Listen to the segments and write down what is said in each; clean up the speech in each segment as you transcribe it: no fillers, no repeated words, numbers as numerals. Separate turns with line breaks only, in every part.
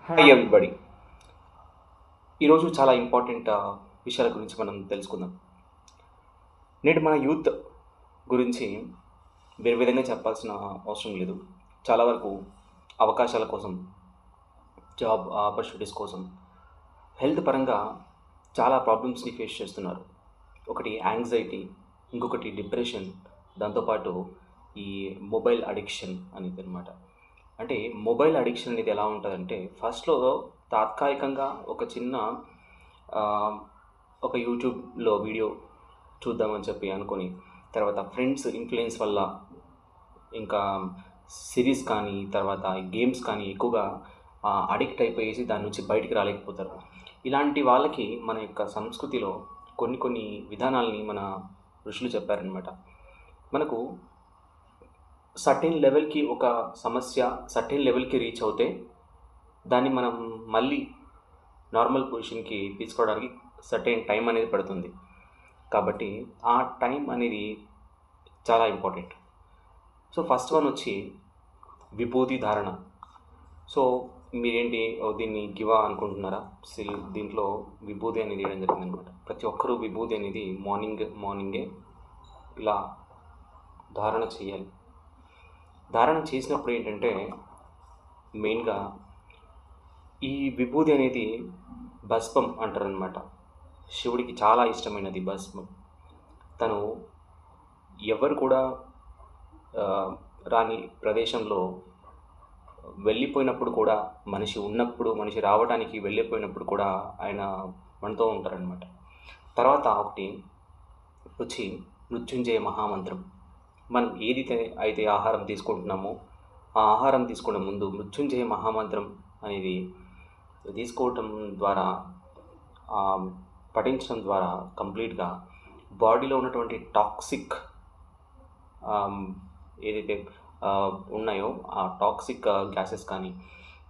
Hi everybody. ఈరోజు చాలా important విషయాల గురించి మనం తెలుసుకుందాం. నేడు మన యూత్ గురించి వేరే విధంగా చెప్పాల్సిన అవసరం లేదు. చాలా వరకు అవకాశాల కోసం, జాబ్ ఆపర్చునిటీస్ కోసం, హెల్త్ పరంగా చాలా ప్రాబ్లమ్స్ని ఫేస్ చేస్తున్నారు. ఒకటి యాంగ్జైటీ, ఇంకొకటి డిప్రెషన్, దాంతోపాటు ఈ మొబైల్ అడిక్షన్ అనేది అనమాట. అంటే మొబైల్ అడిక్షన్ అనేది ఎలా ఉంటుందంటే ఫస్ట్‌లో తాత్కాలికంగా ఒక చిన్న ఆహ్, ఒక యూట్యూబ్‌లో వీడియో చూద్దామని చెప్పి అనుకోని, తర్వాత ఫ్రెండ్స్ ఇన్‌ఫ్లుయెన్స్ వల్ల ఇంకా సిరీస్ కానీ, తర్వాత గేమ్స్ కానీ ఎక్కువగా అడిక్ట్ అయిపోయేసి దాని నుంచి బయటికి రాలేకపోతారు. ఇలాంటి వాళ్ళకి మన యొక్క సంస్కృతిలో కొన్ని కొన్ని విధానాల్ని మన ఋషులు చెప్పారనమాట. మనకు సర్టెన్ లెవెల్‌కి ఒక సమస్య సర్టెన్ లెవెల్‌కి రీచ్ అవుతే, దాన్ని మనం మళ్ళీ నార్మల్ పొజిషన్‌కి తీసుకోవడానికి సర్టెన్ టైం అనేది పడుతుంది. కాబట్టి ఆ టైం అనేది చాలా ఇంపార్టెంట్. సో, ఫస్ట్ వన్ వచ్చి విభూతి ధారణ. సో, మీరేంటి దీన్ని గివా అనుకుంటున్నారా? దీంట్లో విభూది అనేది ఇయడం జరిగిందనమాట. ప్రతి ఒక్కరూ విభూది అనేది మార్నింగే ఇలా ధారణ చేయాలి. ధారణ చేసినప్పుడు ఏంటంటే మెయిన్‌గా ఈ విభూది అనేది భస్మం అంటారనమాట. శివుడికి చాలా ఇష్టమైనది భస్మం. తను ఎవరు కూడా ఆహ్, రాని ప్రదేశంలో వెళ్ళిపోయినప్పుడు కూడా, మనిషి రావటానికి వెళ్ళిపోయినప్పుడు కూడా ఆయన మనతో ఉంటారనమాట. తర్వాత ఒకటి వచ్చి మృత్యుంజయ మహామంత్రం. మనం అయితే ఆహారం తీసుకుంటున్నామో, ఆ ఆహారం తీసుకునే ముందు మృత్యుంజయ మహామంత్రం అనేది తీసుకోవటం ద్వారా పఠించడం ద్వారా కంప్లీట్‌గా బాడీలో ఉన్నటువంటి టాక్సిక్ ఏదైతే ఉన్నాయో ఆ టాక్సిక్ గ్యాసెస్ కానీ,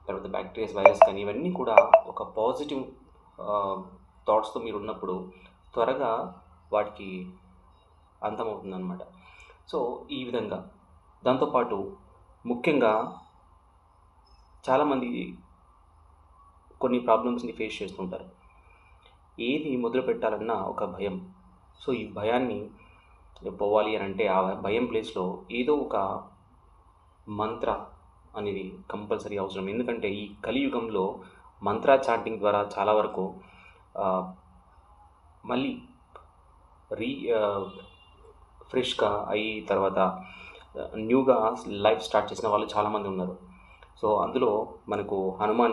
తర్వాత బ్యాక్టీరియాస్, వైరస్ కానీ ఇవన్నీ కూడా ఒక పాజిటివ్ థాట్స్‌తో మీరున్నప్పుడు త్వరగా వాటికి అంతమవుతుందనమాట. సో, ఈ విధంగా దాంతోపాటు ముఖ్యంగా చాలామంది కొన్ని ప్రాబ్లమ్స్‌ని ఫేస్ చేస్తుంటారు. ఏది మొదలుపెట్టాలన్నా ఒక భయం. సో, ఈ భయాన్ని పోవాలి అనంటే ఆ భయం ప్లేస్‌లో ఏదో ఒక మంత్ర అనేది కంపల్సరీ అవసరం. ఎందుకంటే ఈ కలియుగంలో మంత్ర చాంటింగ్ ద్వారా చాలా వరకు ఆహ్, మళ్ళీ రీ ఆహ్, ఫ్రెష్‌గా అయ్యి తర్వాత న్యూగా లైఫ్ స్టార్ట్ చేసిన వాళ్ళు చాలామంది ఉన్నారు. సో, అందులో మనకు హనుమాన్